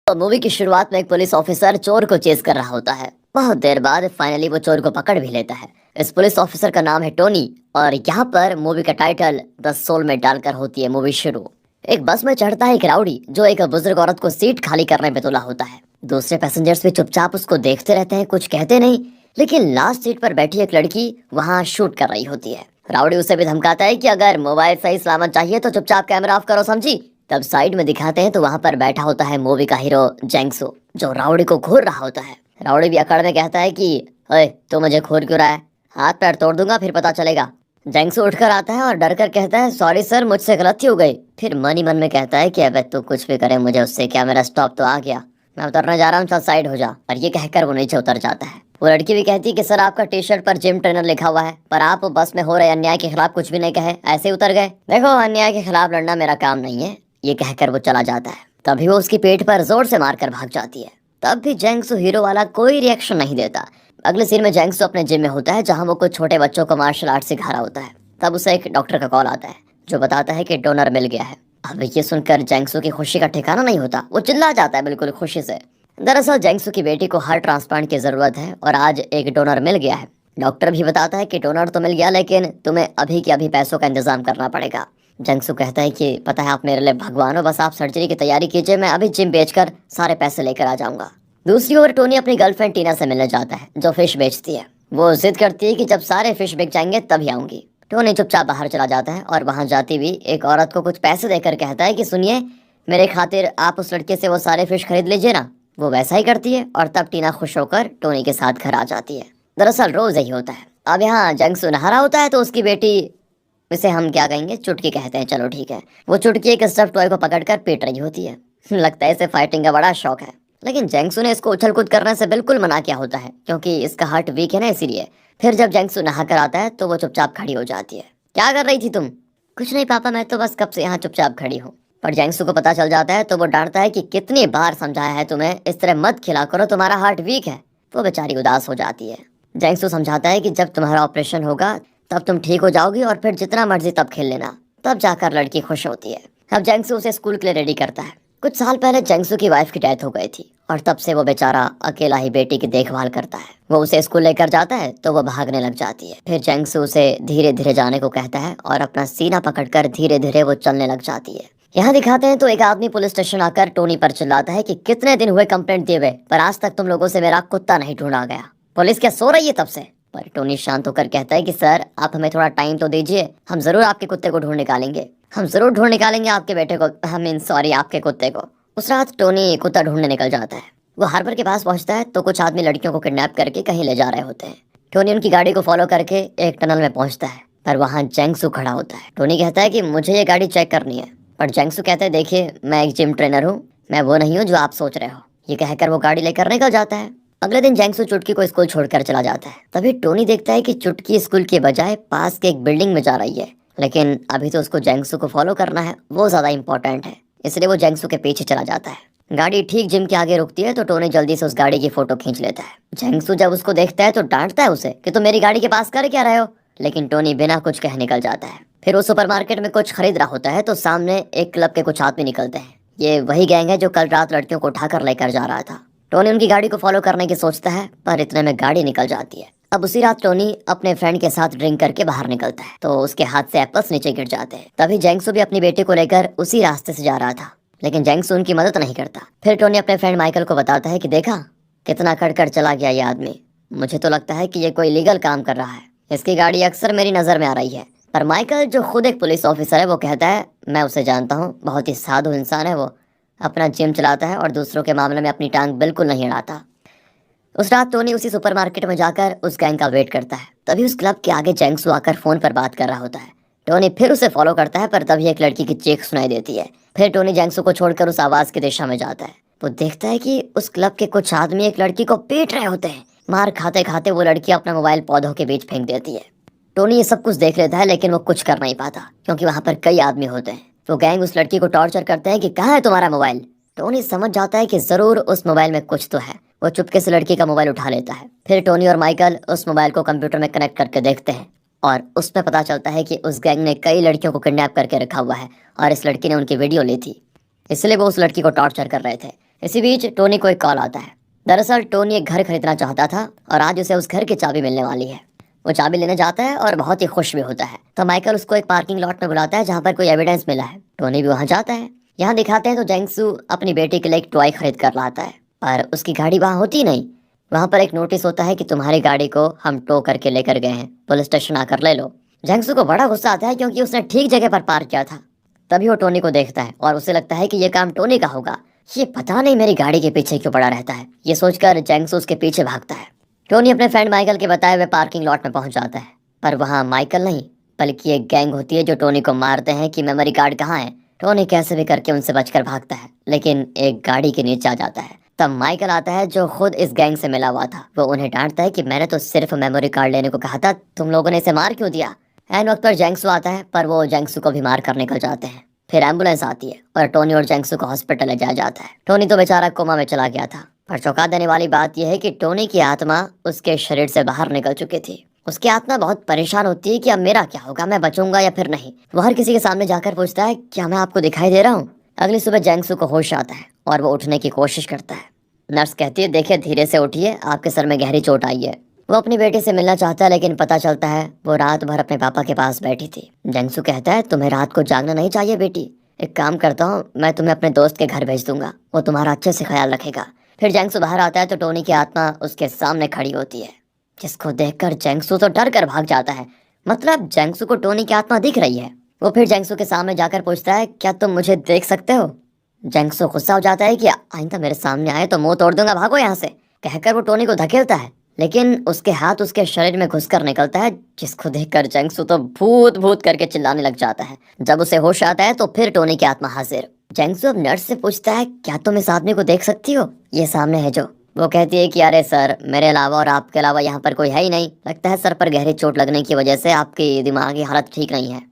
तो मूवी की शुरुआत में एक पुलिस ऑफिसर चोर को चेस कर रहा होता है। बहुत देर बाद फाइनली वो चोर को पकड़ भी लेता है। इस पुलिस ऑफिसर का नाम है टोनी। और यहाँ पर मूवी का टाइटल द सोल में डालकर होती है मूवी शुरू। एक बस में चढ़ता है एक राउडी जो एक बुजुर्ग औरत को सीट खाली करने पे तुला होता है। दूसरे पैसेंजर्स भी चुपचाप उसको देखते रहते हैं, कुछ कहते नहीं। लेकिन लास्ट सीट पर बैठी एक लड़की वहाँ शूट कर रही होती है। राउडी उसे भी धमकाता है कि अगर मोबाइल सही सलामत चाहिए तो चुपचाप कैमरा ऑफ करो, समझी। तब साइड में दिखाते हैं तो वहां पर बैठा होता है मूवी का हीरो जैंगसू, जो राउडी को घूर रहा होता है। राउडी भी अकड़ में कहता है कि ओए तू मुझे घूर क्यों रहा है, हाथ पैर तोड़ दूंगा फिर पता चलेगा। जैंगसू उठकर आता है और डर कर कहता है सॉरी सर, मुझसे गलती हो गई। फिर मन ही मन में कहता है कि अबे तू कुछ भी करे मुझे उससे क्या, मेरा स्टॉप तो आ गया, मैं उतरने जा रहा हूँ, चल साइड हो जा। और ये कहकर वो नीचे उतर जाता है। वो लड़की भी कहती है कि सर आपका टी शर्ट पर जिम ट्रेनर लिखा हुआ है, पर आप बस में हो रहे अन्याय के खिलाफ कुछ भी नहीं कहे, ऐसे ही उतर गए। देखो अन्याय के खिलाफ लड़ना मेरा काम नहीं है, ये कहकर वो चला जाता है। तभी वो उसकी पेट पर जोर से मारकर भाग जाती है। तब भी जैंगसू हीरो वाला कोई रिएक्शन नहीं देता। अगले सीन में जैंगसू अपने जिम में होता है जहाँ वो कुछ छोटे बच्चों को मार्शल आर्ट सिखा रहा होता है। तब उसे एक डॉक्टर का कॉल आता है जो बताता है कि डोनर मिल गया है। अब ये सुनकर जैंगसू की खुशी का ठिकाना नहीं होता, वो चिल्ला जाता है बिल्कुल खुशी से। दरअसल जैंगसू की बेटी को हार्ट ट्रांसप्लांट की जरूरत है और आज एक डोनर मिल गया है। डॉक्टर भी बताता है कि डोनर तो मिल गया लेकिन तुम्हें अभी के अभी पैसों का इंतजाम करना पड़ेगा। जंगसू कहता है कि पता है आप मेरे लिए भगवान हो, बस आप सर्जरी की तैयारी कीजिए, मैं अभी जिम बेचकर सारे पैसे लेकर आ जाऊंगा। दूसरी ओर टोनी अपनी गर्लफ्रेंड टीना से मिलने जाता है जो फिश बेचती है। वो जिद करती है कि जब सारे फिश बिक जाएंगे तभी आऊंगी। टोनी चुपचाप बाहर चला जाता है और वहां जाती हुई एक औरत को कुछ पैसे देकर कहता है कि सुनिए, मेरे खातिर आप उस लड़के से वो सारे फिश खरीद लीजिए ना। वो वैसा ही करती है और तब टीना खुश होकर टोनी के साथ घर आ जाती है। दरअसल रोज यही होता है। अब यहाँ जंगसू नहा रहा होता है तो उसकी बेटी, इसे हम क्या कहेंगे, चुटकी कहते हैं, चलो ठीक है, वो चुटकी एक स्टफ टॉय को पकड़कर पीट रही होती है। लगता है इसे फाइटिंग का बड़ा शौक है। लेकिन जैंगसू ने इसको उछल कूद करने से बिल्कुल मना किया होता है क्योंकि इसका हार्ट वीक है ना, इसीलिए। फिर जब जैंगसू नहा कर आता है तो वो चुपचाप खड़ी हो जाती है। क्या कर रही थी तुम? कुछ नहीं पापा, मैं तो बस कब से यहाँ चुपचाप खड़ी हूँ। पर जैंगसू को पता चल जाता है तो वो डांटता है कि कितनी बार समझाया है तुम्हें, इस तरह मत खिला करो, तुम्हारा हार्ट वीक है। वो बेचारी उदास हो जाती है। जैंगसू समझाता है कि जब तुम्हारा ऑपरेशन होगा तब तुम ठीक हो जाओगी और फिर जितना मर्जी तब खेल लेना। तब जाकर लड़की खुश होती है। अब जैंगसू उसे स्कूल के लिए रेडी करता है। कुछ साल पहले जैंगसू की वाइफ की डेथ हो गई थी और तब से वो बेचारा अकेला ही बेटी की देखभाल करता है। वो उसे स्कूल लेकर जाता है तो वो भागने लग जाती है। फिर जैंगसू उसे धीरे धीरे जाने को कहता है और अपना सीना पकड़कर धीरे धीरे वो चलने लग जाती है। यहाँ दिखाते हैं तो एक आदमी पुलिस स्टेशन आकर टोनी पर चिल्लाता है कि कितने दिन हुए कंप्लेंट दिए हुए, पर आज तक तुम लोगों से मेरा कुत्ता नहीं ढूंढा गया। पुलिस क्या सो रही है तब से? पर टोनी शांत होकर कहता है कि सर आप हमें थोड़ा टाइम तो दीजिए, हम जरूर आपके कुत्ते को ढूंढ निकालेंगे, हम जरूर ढूंढ निकालेंगे आपके बेटे को, आई मीन सॉरी आपके कुत्ते को। उस रात टोनी कुत्ता ढूंढने निकल जाता है। वो हार्बर के पास पहुंचता है तो कुछ आदमी लड़कियों को किडनैप करके कहीं ले जा रहे होते हैं। टोनी उनकी गाड़ी को फॉलो करके एक टनल में पहुंचता है पर वहां जैंगसू खड़ा होता है। टोनी कहता है कि मुझे ये गाड़ी चेक करनी है, पर जैंगसू कहता है देखिए मैं एक जिम ट्रेनर हूँ, मैं वो नहीं हूँ जो आप सोच रहे हो। ये कहकर वो गाड़ी लेकर निकल जाता है। अगले दिन जैंगसू चुटकी को स्कूल छोड़कर चला जाता है। तभी टोनी देखता है कि चुटकी स्कूल के बजाय पास के एक बिल्डिंग में जा रही है, लेकिन अभी तो उसको जैंगसू को फॉलो करना है, वो ज्यादा इंपॉर्टेंट है, इसलिए वो जैंगसू के पीछे चला जाता है। गाड़ी ठीक जिम के आगे रुकती है तो टोनी जल्दी से उस गाड़ी की फोटो खींच लेता है। जैंगसू जब उसको देखता है तो डांटता है उसे कि तुम मेरी गाड़ी के पास कर क्या रहे हो, लेकिन टोनी बिना कुछ कहे निकल जाता है। फिर वो सुपरमार्केट में कुछ खरीद रहा होता है तो सामने एक क्लब के कुछ आदमी निकलते हैं। ये वही गैंग है जो कल रात लड़कियों को उठाकर लेकर जा रहा था। टोनी उनकी गाड़ी को फॉलो करने की सोचता है पर इतने में गाड़ी निकल जाती है। अब उसी रात टोनी अपने फ्रेंड के साथ ड्रिंक करके बाहर निकलता है तो उसके हाथ से एप्पल्स नीचे गिर जाते हैं। तभी जैंगसू भी अपनी बेटी को लेकर उसी रास्ते से जा रहा था, लेकिन जैंगसू उनकी मदद नहीं करता। फिर टोनी अपने फ्रेंड माइकल को बताता है कि देखा कितना कड़कर चला गया ये आदमी, मुझे तो लगता है कि ये कोई लीगल काम कर रहा है, इसकी गाड़ी अक्सर मेरी नजर में आ रही है। पर माइकल जो खुद एक पुलिस ऑफिसर है वो कहता है मैं उसे जानता हूँ, बहुत ही साधु इंसान है, वो अपना जिम चलाता है और दूसरों के मामले में अपनी टांग बिल्कुल नहीं अड़ाता। उस रात टोनी उसी सुपरमार्केट में जाकर उस गैंग का वेट करता है। तभी उस क्लब के आगे जैंगसू आकर फोन पर बात कर रहा होता है। टोनी फिर उसे फॉलो करता है पर तभी एक लड़की की चीख सुनाई देती है। फिर टोनी जैंगसू को छोड़कर उस आवाज की दिशा में जाता है। वो देखता है कि उस क्लब के कुछ आदमी एक लड़की को पीट रहे होते हैं। मार खाते खाते वो लड़की अपना मोबाइल पौधों के बीच फेंक देती है। टोनी ये सब कुछ देख लेता है लेकिन वो कुछ कर नहीं पाता क्योंकि वहां पर कई आदमी होते हैं। वो गैंग उस लड़की को टॉर्चर करते हैं कि कहाँ है तुम्हारा मोबाइल। टोनी समझ जाता है कि जरूर उस मोबाइल में कुछ तो है। वो चुपके से लड़की का मोबाइल उठा लेता है। फिर टोनी और माइकल उस मोबाइल को कंप्यूटर में कनेक्ट करके देखते हैं और उसमें पता चलता है कि उस गैंग ने कई लड़कियों को किडनैप करके रखा हुआ है और इस लड़की ने उनकी वीडियो ली थी, इसलिए वो उस लड़की को टॉर्चर कर रहे थे। इसी बीच टोनी को एक कॉल आता है। दरअसल टोनी एक घर खरीदना चाहता था और आज उसे उस घर की चाबी मिलने वाली है। वो चाबी लेने जाता है और बहुत ही खुश भी होता है। तो माइकल उसको एक पार्किंग लॉट में बुलाता है जहाँ पर कोई एविडेंस मिला है। टोनी भी वहाँ जाता है। यहाँ दिखाते हैं तो जेंगसू अपनी बेटी के लिए एक टॉय खरीद कर लाता है, पर उसकी गाड़ी वहाँ होती नहीं। वहाँ पर एक नोटिस होता है कि तुम्हारी गाड़ी को हम टो करके लेकर गए हैं, पुलिस स्टेशन आकर ले लो। जेंगसू को बड़ा गुस्सा आता है क्योंकि उसने ठीक जगह पर पार्क किया था। तभी वो टोनी को देखता है और उसे लगता है कि ये काम टोनी का होगा। ये पता नहीं मेरी गाड़ी के पीछे क्यों पड़ा रहता है। ये सोचकर जेंगसू उसके पीछे भागता है। टोनी अपने फ्रेंड माइकल के बताए हुए पार्किंग लॉट में पहुंच जाता है, पर वहाँ माइकल नहीं बल्कि एक गैंग होती है जो टोनी को मारते हैं कि मेमोरी कार्ड कहाँ है। टोनी कैसे भी करके उनसे बचकर भागता है, लेकिन एक गाड़ी के नीचे आ जाता है। तब माइकल आता है जो खुद इस गैंग से मिला हुआ था। वो उन्हें डांटता है कि मैंने तो सिर्फ मेमोरी कार्ड लेने को कहा था, तुम लोगों ने इसे मार क्यों दिया। एन वक्त पर जेंगसू आता है, पर वो जेंगसू को भी मार कर निकल जाते हैं। फिर एम्बुलेंस आती है और टोनी और जेंगसू को हॉस्पिटल ले जाया जाता है। टोनी तो बेचारा कोमा में चला गया था, पर चौंका देने वाली बात यह है कि टोनी की आत्मा उसके शरीर से बाहर निकल चुकी थी। उसकी आत्मा बहुत परेशान होती है कि अब मेरा क्या होगा, मैं बचूंगा या फिर नहीं। वो हर किसी के सामने जाकर पूछता है, क्या मैं आपको दिखाई दे रहा हूँ। अगली सुबह जेंगसू को होश आता है और वो उठने की कोशिश करता है। नर्स कहती है, देखिए धीरे से उठिए, आपके सर में गहरी चोट आई है। वो अपनी बेटी से मिलना चाहता है, लेकिन पता चलता है वो रात भर अपने पापा के पास बैठी थी। जेंगसू कहता है, तुम्हें रात को जागना नहीं चाहिए बेटी। एक काम करता हूँ, मैं तुम्हें अपने दोस्त के घर भेज दूंगा, वो तुम्हारा अच्छे से ख्याल रखेगा। फिर जेंगसू बाहर आता है तो टोनी की आत्मा उसके सामने खड़ी होती है, जिसको देखकर जेंगसू तो डर कर भाग जाता है। मतलब जेंगसू को टोनी की आत्मा दिख रही है। वो फिर जेंगसू के सामने जाकर पूछता है, क्या तुम मुझे देख सकते हो। जेंगसू गुस्सा हो जाता है कि आइंदा मेरे सामने आए तो मुंह तोड़ दूंगा, भागो यहाँ से। कहकर वो टोनी को धकेलता है, लेकिन उसके हाथ उसके शरीर में घुसकर निकलता है, जिसको देखकर जेंगसू तो भूत भूत करके चिल्लाने लग जाता है। जब उसे होश आता है तो फिर टोनी की आत्मा हाजिर। जेंगसू अब नर्स से पूछता है, क्या तुम इस आदमी को देख सकती हो, ये सामने है जो। वो कहती है कि अरे सर, मेरे अलावा और आपके अलावा यहाँ पर कोई है ही नहीं। लगता है सर पर गहरी चोट लगने की वजह से आपकी दिमागी हालत ठीक नहीं है।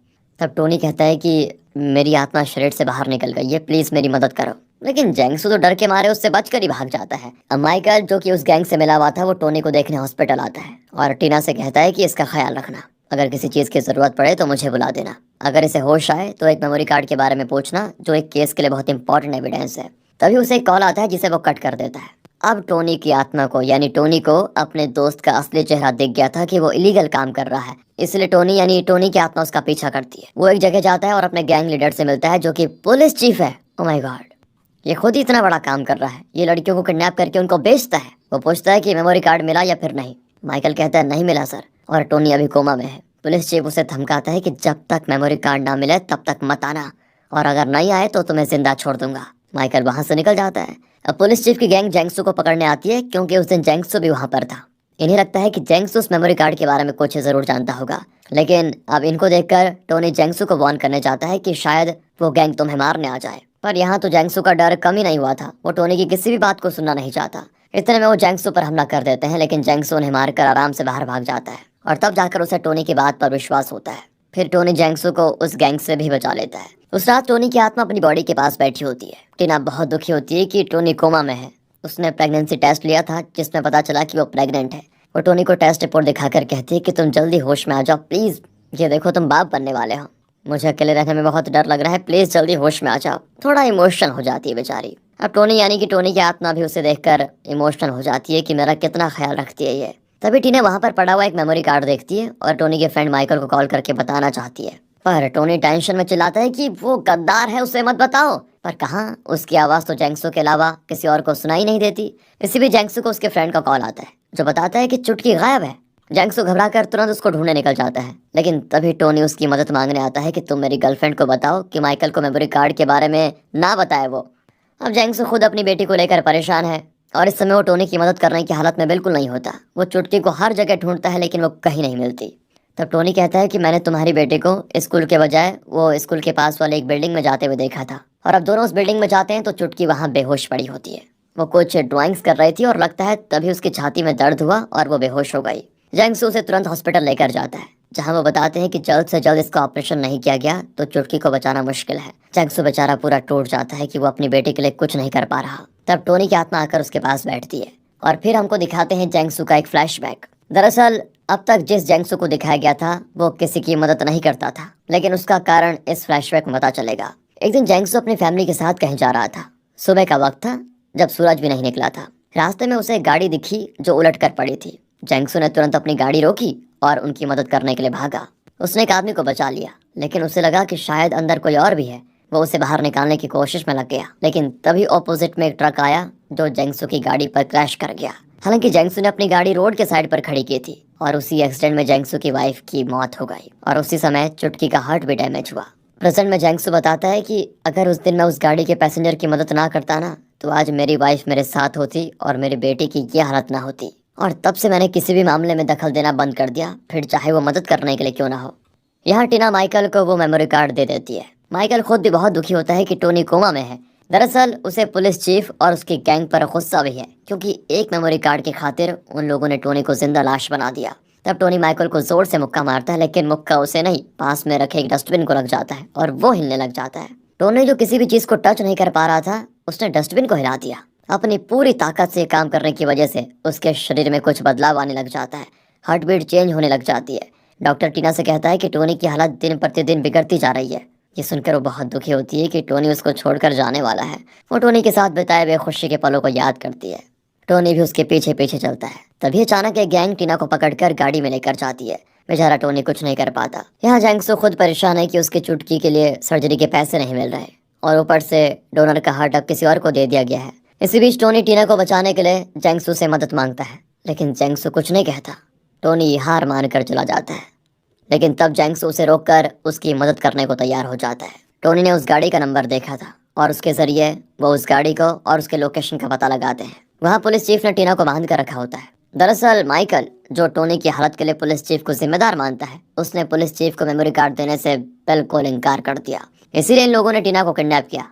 तब टोनी कहता है कि मेरी आत्मा शरीर से बाहर निकल गई है, प्लीज मेरी मदद करो। लेकिन जेंगसू तो डर के मारे उससे बचकर ही भाग जाता है। अब माइकल जो कि उस गैंग से मिला हुआ था, वो टोनी को देखने हॉस्पिटल आता है और टीना से कहता है कि इसका ख्याल रखना, अगर किसी चीज की जरूरत पड़े तो मुझे बुला देना। अगर इसे होश आए तो एक मेमोरी कार्ड के बारे में पूछना, जो एक केस के लिए बहुत इंपॉर्टेंट एविडेंस है। तभी उसे एक कॉल आता है जिसे वो कट कर देता है। अब टोनी की आत्मा को यानी टोनी को अपने दोस्त का असली चेहरा दिख गया था कि वो इलीगल काम कर रहा है, इसलिए टोनी यानी टोनी की आत्मा उसका पीछा करती है। वो एक जगह जाता है और अपने गैंग लीडर से मिलता है जो कि पुलिस चीफ है। ओह माय गॉड, ये खुद ही इतना बड़ा काम कर रहा है, ये लड़कियों को किडनैप करके उनको बेचता है। वो पूछता है कि मेमोरी कार्ड मिला या फिर नहीं। माइकल कहता है नहीं मिला सर, और टोनी अभी कोमा में है। पुलिस चीफ उसे धमकाता है कि जब तक मेमोरी कार्ड ना मिले तब तक मत आना, और अगर नहीं आए तो तुम्हें जिंदा छोड़ दूंगा। माइकल वहां से निकल जाता है। अब पुलिस चीफ की गैंग जेंगसू को पकड़ने आती है क्योंकि उस दिन जेंगसू भी वहां पर था। इन्हें लगता है कि जेंगसू उस मेमोरी कार्ड के बारे में कुछ जरूर जानता होगा, लेकिन अब इनको देखकर टोनी जेंगसू को वार्न करने जाता है कि शायद वो गैंग तुम्हें मारने आ जाए। पर यहाँ तो जेंगसू का डर कम ही नहीं हुआ था, वो टोनी की किसी भी बात को सुनना नहीं चाहता। इतने में वो जेंगसू पर हमला कर देते हैं, लेकिन जेंगसू उन्हें मारकर आराम से बाहर भाग जाता है और तब जाकर उसे टोनी की बात पर विश्वास होता है। फिर टोनी जेंगसू को उस गैंग से भी बचा लेता है। उस रात टोनी की आत्मा अपनी बॉडी के पास बैठी होती है। टीना बहुत दुखी होती है कि टोनी कोमा में है। उसने प्रेगनेंसी टेस्ट लिया था जिसमें पता चला कि वो प्रेग्नेंट है। वो टोनी को टेस्ट रिपोर्ट दिखाकर कहती है कि तुम जल्दी होश में आ जाओ प्लीज, ये देखो तुम बाप बनने वाले हो। मुझे अकेले रहने में बहुत डर लग रहा है, प्लीज जल्दी होश में आ जाओ। थोड़ा इमोशनल हो जाती है बेचारी। अब टोनी यानी कि टोनी की आत्मा भी उसे देखकर इमोशनल हो जाती है कि मेरा कितना ख्याल रखती है ये। तभी टीना वहां पर पड़ा हुआ एक मेमोरी कार्ड देखती है और टोनी के फ्रेंड माइकल को कॉल करके बताना चाहती है, पर टोनी टेंशन में चिल्लाता है कि वो गद्दार है, उसे मत बताओ। पर कहाँ, उसकी आवाज तो जेंगसू के अलावा किसी और को सुनाई नहीं देती। इसी बीच जेंगसू को उसके फ्रेंड का कॉल आता है जो बताता है कि चुटकी गायब है। जेंगसू घबराकर तुरंत उसको ढूंढने निकल जाता है, लेकिन तभी टोनी उसकी मदद मांगने आता है कि तुम मेरी गर्लफ्रेंड को बताओ कि माइकल को मेमोरी कार्ड के बारे में ना बताए वो। अब जेंगसू खुद अपनी बेटी को लेकर परेशान है और इस समय वो टोनी की मदद करने की हालत में बिल्कुल नहीं होता। वो चुटकी को हर जगह ढूंढता है लेकिन वो कहीं नहीं मिलती। तब टोनी कहता है कि मैंने तुम्हारी बेटी को स्कूल के बजाय वो स्कूल के पास वाले एक बिल्डिंग में जाते हुए देखा था, और अब दोनों उस बिल्डिंग में जाते हैं तो चुटकी वहां बेहोश पड़ी होती है। वो कुछ ड्राइंग्स कर रही थी और लगता है तभी उसकी छाती में दर्द हुआ और वो बेहोश हो गई। जेंगसू उसे तुरंत हॉस्पिटल लेकर जाता है, जहां वो बताते हैं कि जल्द से जल्द इसका ऑपरेशन नहीं किया गया तो चुटकी को बचाना मुश्किल है। जेंगसू बेचारा पूरा टूट जाता है कि वो अपनी बेटी के लिए कुछ नहीं कर पा रहा। तब टोनी की आत्मा आकर उसके पास बैठती है और फिर हमको दिखाते हैं जेंगसू का एक फ्लैशबैक। दरअसल अब तक जिस जेंगसू को दिखाया गया था वो किसी की मदद नहीं करता था, लेकिन उसका कारण इस फ्लैशबैक में पता चलेगा। एक दिन जेंगसू अपनी फैमिली के साथ कहीं जा रहा था। सुबह का वक्त था। जब सूरज भी नहीं निकला था। रास्ते में उसे एक गाड़ी दिखी जो उलट कर पड़ी थी। जैंगसू ने तुरंत अपनी गाड़ी रोकी और उनकी मदद करने के लिए भागा। उसने एक आदमी को बचा लिया, लेकिन उसे लगा कि शायद अंदर कोई और भी है। वो उसे बाहर निकालने की कोशिश में लग गया, लेकिन तभी ऑपोजिट में एक ट्रक आया जो जैंगसू की गाड़ी पर क्रैश कर गया। हालांकि जैंगसू ने अपनी गाड़ी रोड के साइड पर खड़ी की थी और उसी एक्सीडेंट में जैंगसू की वाइफ की मौत हो गई और उसी समय चुटकी का हार्ट भी डैमेज हुआ। प्रेजेंट में जैंगसू बताता है कि अगर उस दिन मैं उस गाड़ी के पैसेंजर की मदद ना करता ना, तो आज मेरी वाइफ मेरे साथ होती और मेरी बेटी की ये हालत ना होती। और तब से मैंने किसी भी मामले में दखल देना बंद कर दिया, फिर चाहे वो मदद करने के लिए क्यों ना हो। यहाँ टीना माइकल को वो मेमोरी कार्ड दे देती है। माइकल खुद भी बहुत दुखी होता है कि टोनी कोमा में है। दरअसल उसे पुलिस चीफ और उसकी गैंग पर गुस्सा भी है, क्योंकि एक मेमोरी कार्ड की खातिर उन लोगों ने टोनी को जिंदा लाश बना दिया। तब टोनी माइकल को जोर से मुक्का मारता है, लेकिन मुक्का उसे नहीं, पास में रखे एक डस्टबिन को लग जाता है और वो हिलने लग जाता है। टोनी जो किसी भी चीज को टच नहीं कर पा रहा था, उसने डस्टबिन को हिला दिया। अपनी पूरी ताकत से काम करने की वजह से उसके शरीर में कुछ बदलाव आने लग जाता है, हार्ट बीट चेंज होने लग जाती है। डॉक्टर टीना से कहता है कि टोनी की हालत दिन प्रतिदिन बिगड़ती जा रही है। ये सुनकर वो बहुत दुखी होती है कि टोनी उसको छोड़कर जाने वाला है। वो टोनी के साथ बिताए हुए खुशी के पलों को याद करती है। टोनी भी उसके पीछे पीछे चलता है। तभी अचानक एक गैंग टीना को पकड़कर गाड़ी में लेकर जाती है। बेचारा टोनी कुछ नहीं कर पाता। यहाँ जैंगसू खुद परेशान है कि उसकी चुटकी के लिए सर्जरी के पैसे नहीं मिल रहे और ऊपर से डोनर का हार्ट अब किसी और को दे दिया गया है। इसी बीच टोनी टीना को बचाने के लिए जैंगसू से मदद मांगता है, लेकिन जैंगसू कुछ नहीं कहता। टोनी हार मानकर चला जाता है, लेकिन तब जैंगसू उसे रोककर उसकी मदद करने को तैयार हो जाता है। टोनी ने उस गाड़ी का नंबर देखा था और उसके जरिए वो उस गाड़ी को और उसके लोकेशन का पता लगाते हैं। वहाँ पुलिस चीफ ने टीना को बांध कर रखा होता है। दरअसल माइकल, जो टोनी की हालत के लिए पुलिस चीफ को जिम्मेदार मानता है, उसने पुलिस चीफ को मेमोरी कार्ड देने से बिल्कुल इनकार कर दिया। इसीलिए इन लोगों ने टीना को किडनैप किया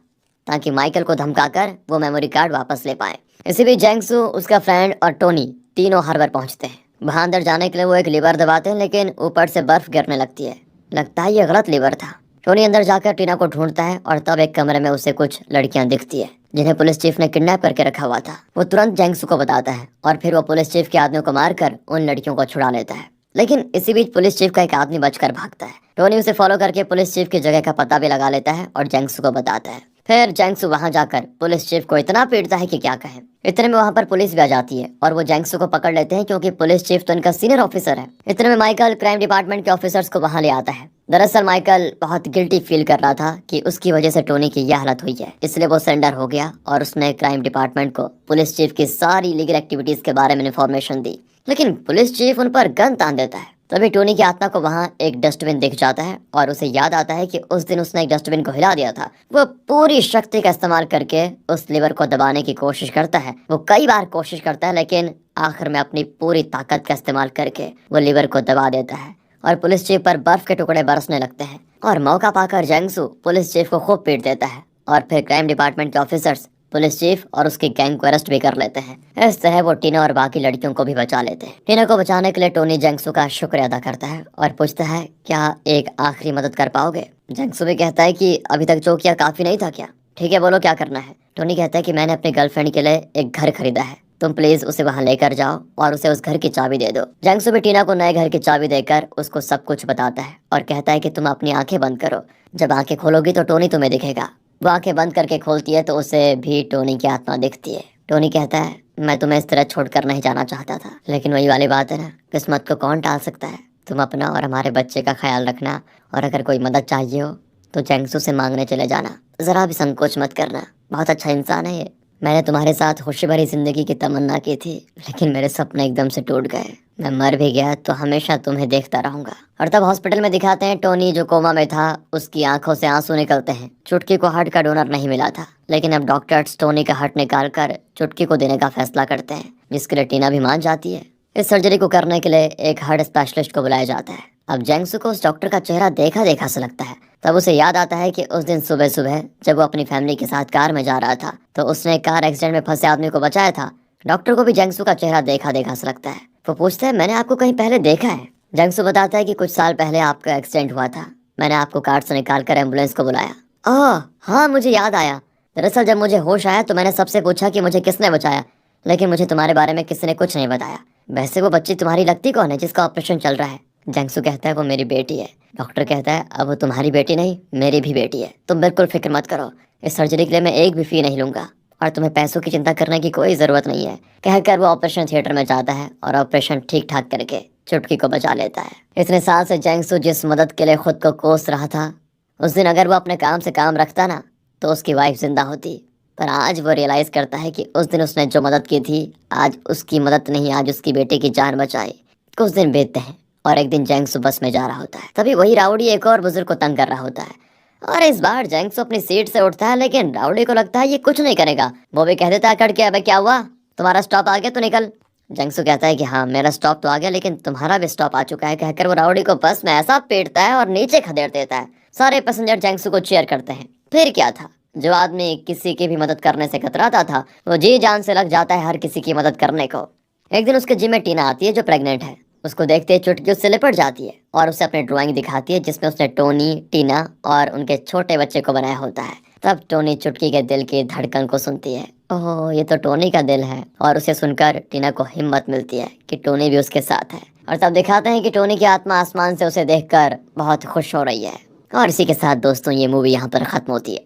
ताकि माइकल को धमकाकर वो मेमोरी कार्ड वापस ले पाए। इसी बीच जैंगसू, उसका फ्रेंड और टोनी तीनों हार्बर पहुंचते हैं। वहां अंदर जाने के लिए वो एक लीवर दबाते हैं, लेकिन ऊपर से बर्फ गिरने लगती है। लगता है ये गलत लीवर था। टोनी अंदर जाकर टीना को ढूंढता है और तब एक कमरे में उसे कुछ लड़कियां दिखती है जिन्हें पुलिस चीफ ने किडनैप करके रखा हुआ था। वो तुरंत जैंगसू को बताता है और फिर वो पुलिस चीफ के आदमियों को मारकर उन लड़कियों को छुड़ा लेता है। लेकिन इसी बीच पुलिस चीफ का एक आदमी बचकर भागता है। टोनी उसे फॉलो करके पुलिस चीफ की जगह का पता भी लगा लेता है और जैंगसू को बताता है। फिर जैंगसू वहां जाकर पुलिस चीफ को इतना पीटता है कि क्या कहें। इतने में वहां पर पुलिस भी आ जाती है और वो जैंगसू को पकड़ लेते हैं, क्योंकि पुलिस चीफ तो इनका सीनियर ऑफिसर है। इतने में माइकल क्राइम डिपार्टमेंट के ऑफिसर्स को वहां ले आता है। दरअसल माइकल बहुत गिल्टी फील कर रहा था कि उसकी वजह से टोनी की यह हालत हुई है, इसलिए वो सरेंडर हो गया और उसने क्राइम डिपार्टमेंट को पुलिस चीफ की सारी लीगल एक्टिविटीज के बारे में इन्फॉर्मेशन दी। लेकिन पुलिस चीफ उन पर गन तान देता है। तभी टोनी की आत्मा को वहां एक डस्टबिन दिख जाता है और उसे याद आता है कि उस दिन उसने एक डस्टबिन को हिला दिया था। वो पूरी शक्ति का इस्तेमाल करके उस लीवर को दबाने की कोशिश करता है। वो कई बार कोशिश करता है, लेकिन आखिर में अपनी पूरी ताकत का इस्तेमाल करके वो लीवर को दबा देता है और पुलिस चीफ पर बर्फ के टुकड़े बरसने लगते हैं। और मौका पाकर जैंगसू पुलिस चीफ को खूब पीट देता है और फिर क्राइम डिपार्टमेंट के ऑफिसर्स पुलिस चीफ और उसकी गैंग को अरेस्ट भी कर लेते हैं। इस तरह वो टीना और बाकी लड़कियों को भी बचा लेते हैं। टीना को बचाने के लिए टोनी जैंगसू का शुक्रिया अदा करता है और पूछता है, क्या एक आखिरी मदद कर पाओगे? जैंगसू भी कहता है कि अभी तक जो किया काफी नहीं था क्या? ठीक है, बोलो क्या करना है। टोनी कहता है कि मैंने अपनी गर्लफ्रेंड के लिए एक घर खरीदा है, तुम प्लीज उसे वहां लेकर जाओ और उसे उस घर की चाबी दे दो। जैंगसू भी टीना को नए घर की चाबी देकर उसको सब कुछ बताता है और कहता है कि तुम अपनी आंखें बंद करो, जब आंखें खोलोगी तो टोनी तुम्हें दिखेगा। वो आंखें बंद करके खोलती है तो उसे भी टोनी की आत्मा दिखती है। टोनी कहता है, मैं तुम्हें इस तरह छोड़कर नहीं जाना चाहता था, लेकिन वही वाली बात है ना, किस्मत को कौन टाल सकता है। तुम अपना और हमारे बच्चे का ख्याल रखना और अगर कोई मदद चाहिए हो तो जैंगसू से मांगने चले जाना, जरा भी संकोच मत करना। बहुत अच्छा इंसान है ये। मैंने तुम्हारे साथ खुशी भरी जिंदगी की तमन्ना की थी, लेकिन मेरे सपने एकदम से टूट गए। मैं मर भी गया तो हमेशा तुम्हें देखता रहूंगा। और तब हॉस्पिटल में दिखाते हैं टोनी जो कोमा में था, उसकी आंखों से आंसू निकलते हैं। चुटकी को हार्ट का डोनर नहीं मिला था, लेकिन अब डॉक्टर्स टोनी का हार्ट निकाल कर चुटकी को देने का फैसला करते हैं, जिसके लिए टीना भी मान जाती है। इस सर्जरी को करने के लिए एक हार्ट स्पेशलिस्ट को बुलाया जाता है। अब जैंगसू को उस डॉक्टर का चेहरा देखा देखा सा लगता है। तब उसे याद आता है कि उस दिन सुबह सुबह जब वो अपनी फैमिली के साथ कार में जा रहा था तो उसने कार एक्सीडेंट में फंसे आदमी को बचाया था। डॉक्टर को भी जैंगसू का चेहरा देखा देखा सा लगता है। वो पूछता है, मैंने आपको कहीं पहले देखा है? जैंगसू बताता है कि कुछ साल पहले आपका एक्सीडेंट हुआ था, मैंने आपको कार से निकाल कर एम्बुलेंस को बुलाया। ओह हाँ, मुझे याद आया। दरअसल जब मुझे होश आया तो मैंने सबसे पूछा कि मुझे किसने बचाया, लेकिन मुझे तुम्हारे बारे में किसी ने कुछ नहीं बताया। वैसे वो बच्ची तुम्हारी लगती कौन है जिसका ऑपरेशन चल रहा है? जैंगसू कहता है, वो मेरी बेटी है। डॉक्टर कहता है, अब वो तुम्हारी बेटी नहीं मेरी भी बेटी है, तुम बिल्कुल फिक्र मत करो, इस सर्जरी के लिए मैं एक भी फी नहीं लूंगा। और तुम्हें पैसों की चिंता करने की कोई ज़रूरत नहीं है, कहकर वो ऑपरेशन थिएटर में जाता है और ऑपरेशन ठीक ठाक करके चुटकी को बचा लेता है। इतने साल से जैंगसू जिस मदद के लिए खुद को कोस रहा था, उस दिन अगर वो अपने काम से काम रखता ना तो उसकी वाइफ जिंदा होती। पर आज वो रियलाइज़ करता है कि उस दिन उसने जो मदद की थी, आज उसकी मदद नहीं, आज उसकी बेटे की जान बचाई। कुछ दिन बीतते हैं और एक दिन जैंगसू बस में जा रहा होता है, तभी वही राउडी एक और बुजुर्ग को तंग कर रहा होता है। और इस बार जैंगसू अपनी सीट से उठता है, लेकिन राउडी को लगता है ये कुछ नहीं करेगा। वो भी कह देता है अकड़ के, अबे क्या हुआ, तुम्हारा स्टॉप आ गया तो निकल। जैंगसू कहता है कि हाँ मेरा स्टॉप तो आ गया, लेकिन तुम्हारा भी स्टॉप आ चुका है, कहकर वो राउडी को बस में ऐसा पीटता है और नीचे खदेड़ देता है। सारे पैसेंजर जैंगसू को चीयर करते हैं। फिर क्या था, जो आदमी किसी की भी मदद करने से कतराता था, वो जी जान से लग जाता है हर किसी की मदद करने को। एक दिन उसके जिम में टीना आती है जो प्रेग्नेंट है। उसको देखते ही चुटकी उससे लिपट जाती है और उसे अपनी ड्राइंग दिखाती है जिसमें उसने टोनी, टीना और उनके छोटे बच्चे को बनाया होता है। तब टोनी चुटकी के दिल की धड़कन को सुनती है। ओह, ये तो टोनी का दिल है। और उसे सुनकर टीना को हिम्मत मिलती है कि टोनी भी उसके साथ है। और तब दिखाते हैं कि टोनी की आत्मा आसमान से उसे देखकर बहुत खुश हो रही है। और इसी के साथ दोस्तों ये मूवी यहाँ पर खत्म होती है।